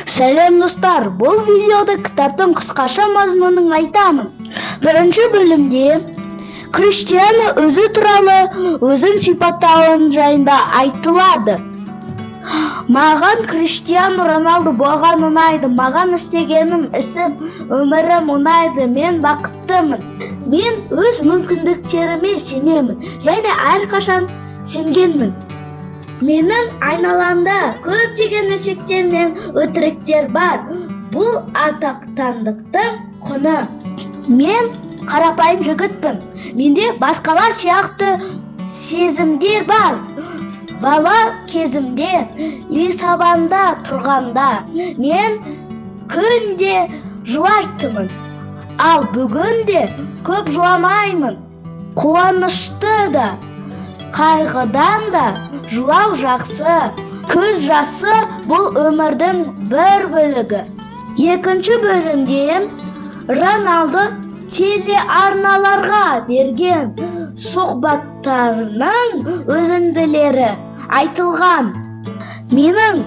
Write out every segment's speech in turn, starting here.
Сәлем достар, бұл видеода кітаптың қысқаша мазмұнын айтамын. Бірінші бөлімде Криштиану өзі туралы өзін сипаттауы жайында айтылады. Маған Криштиану Роналду болған ұнайды, маған істегенім ісім, өмірім ұнайды, мен бақыттымын. Мен өз мүмкіндіктеріме сенемін, және әрқашан сенгенмін. Менің айналамда көптеген өсектер мен өтіріктер бар. Бұл атақтандықтың құны. Мен қарапайым жігітпін. Менде басқалар сияқты сезімдер бар. Бала кезімде Лиссабонда тұрғанда мен күнде жылайтынмын. Ал бүгінде көп жыламаймын. Қуанышты да, қайғыдан да жылау жақсы. Көз жасы бұл өмірдің бір бөлігі. Екінші бөлімде Роналду телеарналарға берген сұхбаттарының үзінділері айтылған. Менің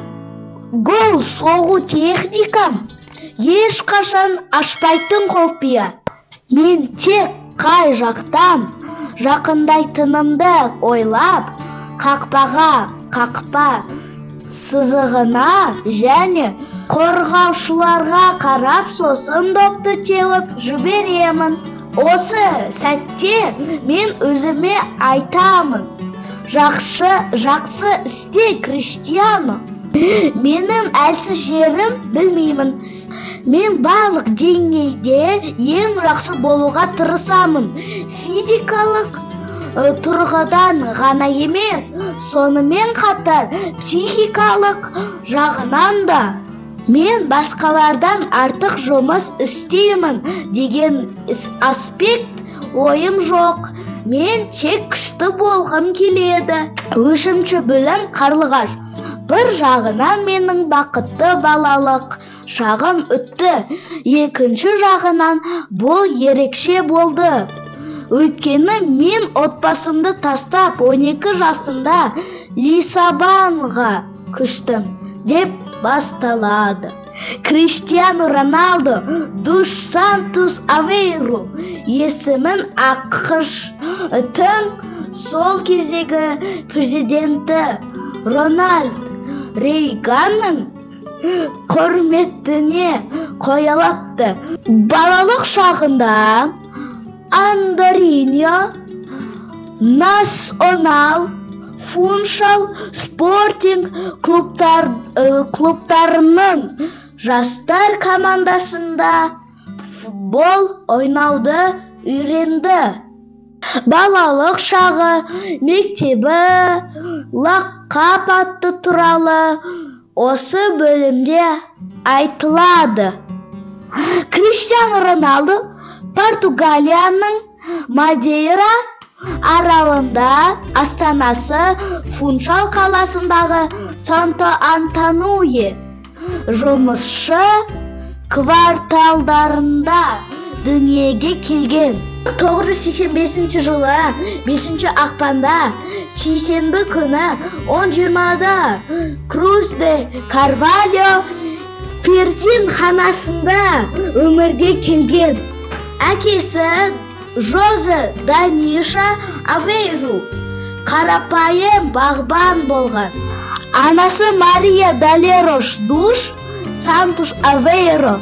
гол соғу техникам ешқашан ашпайтын құпия. Мен тек қай жақтан жақындайтынымды ойлап, қақпа сызығына және қорғаушыларға қарап сосын допты теуіп жіберемін. Осы сәтте мен өзіме айтамын: жақсы істе, Криштиану. Менің әлсіз жерім білмеймін. Мен барлық деңгейде ең жақсы болуға тырысамын. Физикалық тұрғыдан ғана емес, сонымен қатар психикалық жағынан да. Мен басқалардан артық жұмыс істеймін деген аспект ойым жоқ. Мен тек күшті болғым келеді. Үшінші бөлім қарлығаш. Бір жағынан менің бақытты балалық шағым өтті. Екінші жағынан бұл ерекше болды. Өйткені мен отбасымды тастап 12 жасымда Лиссабонға көштім деп басталады. Криштиану Роналду Дус Сантус Авейру есімін ақш-тың сол кездегі президенті Рональд Рейганның құрметіне қойылыпты. Балалық шағында Андориньо, Национал, Фуншал, Спортинг клубтарының жастар командасында футбол ойнауды үйренді. Балалық шағы, мектебі, лақап аты туралы осы бөлімде айтылады. Криштиану Роналду Португалияның Мадейра аралында, астанасы Фуншал қаласындағы Санто-Антонуе жұмысшы кварталдарында дүниеге келген. 1985 жылы 5 ақпанда сейсенбі күні 10:20-да Круз де Карвальо перзентханасында өмірге келген. Әкесі Жозе Даниша Авейру қарапайым бағбан болған. Анасы Мария Далерош Дус Сантус Авейру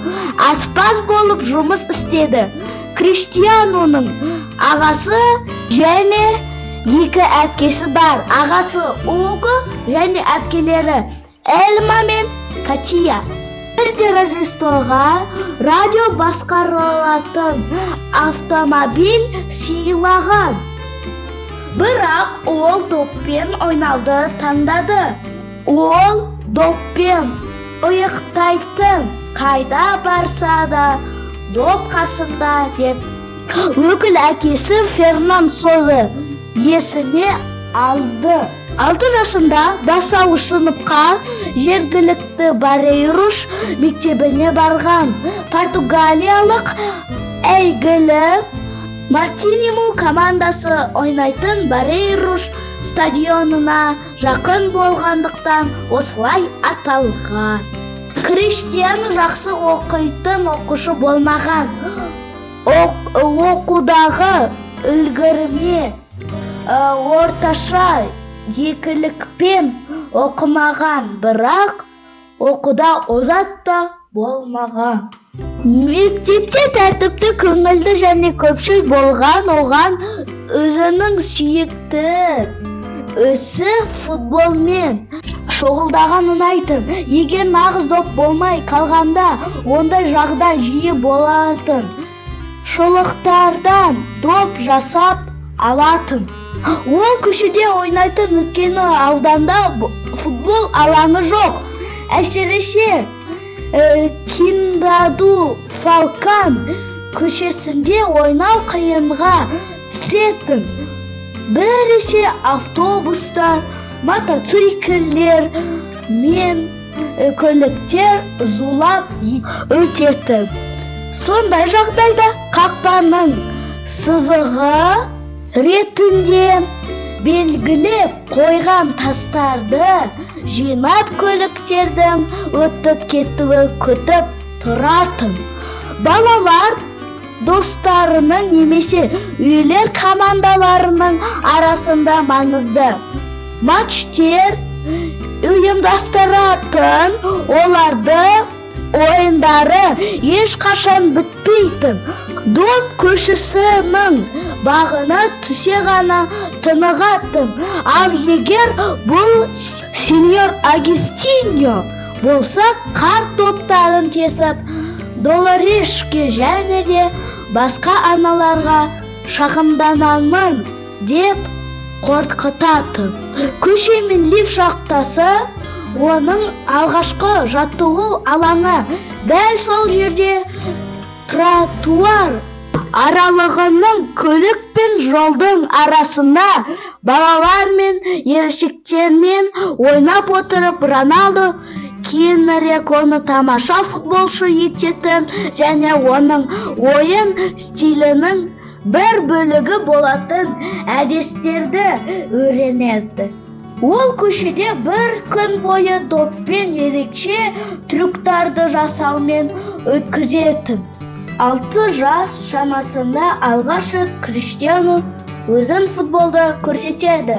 аспаз болып жұмыс істеді. Криштиануның ағасы және 2 әпкесі бар. Ағасы Уго және әпкелері Эльма мен Катия. Бірде Рождествоға радио басқарылатын автомобиль сыйлаған. Бірақ ол доппен ойнауды таңдады. Ол доппен ұйықтайтын, қайда барса да доп қасында деп. Өкіл әкесі Фернан Созы есіне алды. 6 жасында бастауыш сыныпқа жергілікті Барейруш мектебіне барған. Португалиялық әйгілі Мартинему командасы ойнайтын Барейруш стадионына жақын болғандықтан осылай аталған. Криштиану жақсы оқитын оқушы болмаған. Оқудағы үлгерме орташа екілікпен оқымаған, бірақ оқуда озат та болмаған. Мектепте тәртіпті, көңілді және көпшіл болған, оған өзінің сүйікті ісі футболмен шұғылдаған ұнайтын. Егер нағыз доп болмай қалғанда, ондай жағдай жиі болатын. Шұлықтардан доп жасап алатын. Ол көшеде ойнайтын, өйткені ауданда футбол алаңы жоқ. Әсіресе Киндаду Фалкан көшесінде ойнау қиынға түсетін. Біресе автобустар, мотоциклдер мен көліктер зулап өтетін. Сондай жағдайда қақпаның сызығы ретінде белгілеп қойған тастарды жинап көліктердің өтіп кетуі күтіп тұратын. Балалар достарының немесе үйлер командаларының арасында маңызды матчтер ұйымдастыратын, оларды ойындары ешқашан бітпейтін. Доп көшесінің бағына түсе ғана тынығатын. Ал егер бұл сеньор Агистиньо болса, қарт доптарын тесіп, Долорешке және де басқа аналарға шағымданамын деп қорқытатын. Көше мен лифт жақтасы оның алғашқы жаттығу алаңы. Дәл сол жерде тротуар аралығының көлік пен жолдың арасында балалар мен ересектермен ойнап отырып, Роналду кейінірек оны тамаша футболшы ететін және оның ойын стилінің бір бөлігі болатын әдістерді үйренеді. Ол көшеде бір күн бойы доппен ерекше трюктарды жасаумен өткізетін. 6 жас шамасында алғаш Криштиану өзін футболда көрсетеді.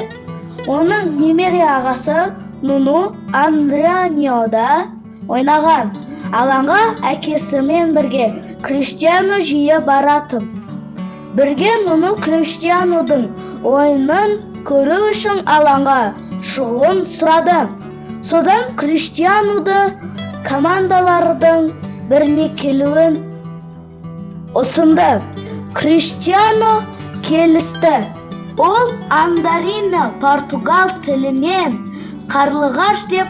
Оның немере ағасы Нуну Андрианьода ойнаған. Алаңға әкесімен бірге Криштиану жиі баратын. Бірге Нуну Криштианудың ойынын көру үшін алаңға шығуын сұрады. Содан Криштиануды командалардың біріне келуін ұсынды. Криштиану келісті. Ол Андарина Португал тілінен қарлығаш деп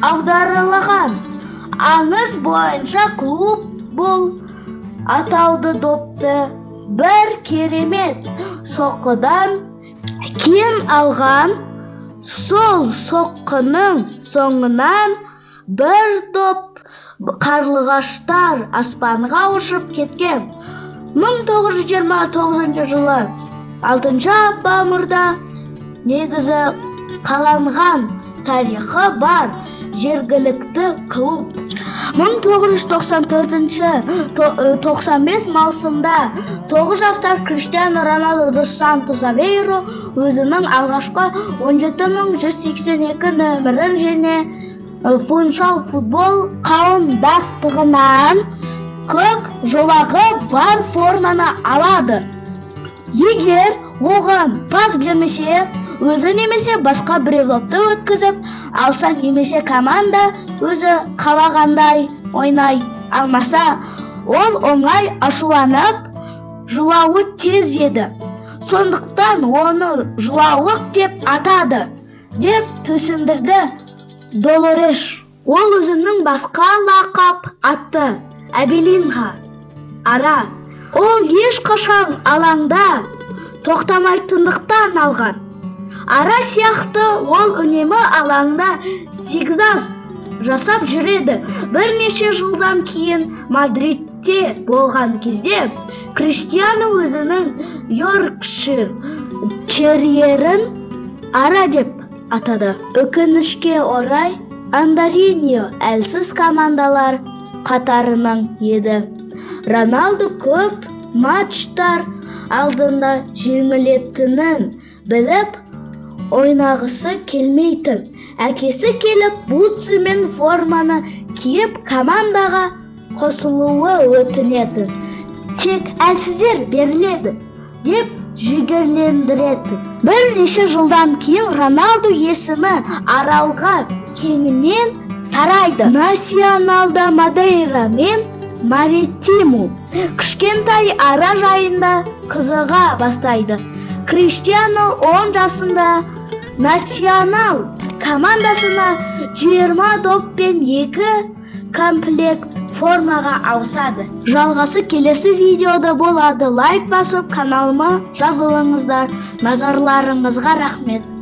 аударылған. Аңыз бойынша клуб бұл атауды допты бір керемет соққыдан кейін алған. Сол соққының соңынан бір доп қарлығаштар аспанға ұшып кеткен. 1929 жылы 6 мамырда негізі қаланған тарихы бар жергілікті клуб. 1994-95 маусымда 9 жастар Криштиану Роналду dos Santos Aveiro өзінің алғашқы 17182 нөмірін және Фуншал футбол қауымдастығынан көк жолағы бар форманы алады. Егер оған пас бермесе, өзі немесе басқа біреу допты өткізіп алса, немесе команда өзі қалағандай ойнай алмаса, ол оңай ашуланып жылауы тез еді. Сондықтан оны жылаулық деп атады, деп түсіндірді Долореш. Ол өзінің басқа лақап атты Абелинға ара. Ол ешқашан алаңда тоқтамайтындықтан алған. Ара сияқты ол үнемі алаңда зигзаг жасап жүреді. Бірнеше жылдан кейін Мадридте болған кезде Криштиану өзінің Йоркшир терьерін ара деп атады. Өкінішке орай Андариньо әлсіз командалар қатарынан еді. Роналду көп матчтар алдында жеңілетінін біліп, ойнағысы келмейтін. Әкесі келіп, бутсы мен форманы киіп, командаға қосылуы өтінетін. Тек әлсіздер беріледі, деп жігерлендіретін. Бірнеше жылдан кейін Роналду есімі аралға кеңінен тарайды. Националда Мадейра мен Маритиму кішкентай ара жайында қызыға бастайды. Криштиану 10 жасында Национал командасына 20 доппен 2 комплект формаға ауысады. Жалғасы келесі видеода болады. Лайк басып, каналыма жазылыңыздар. Назарларыңызға рахмет.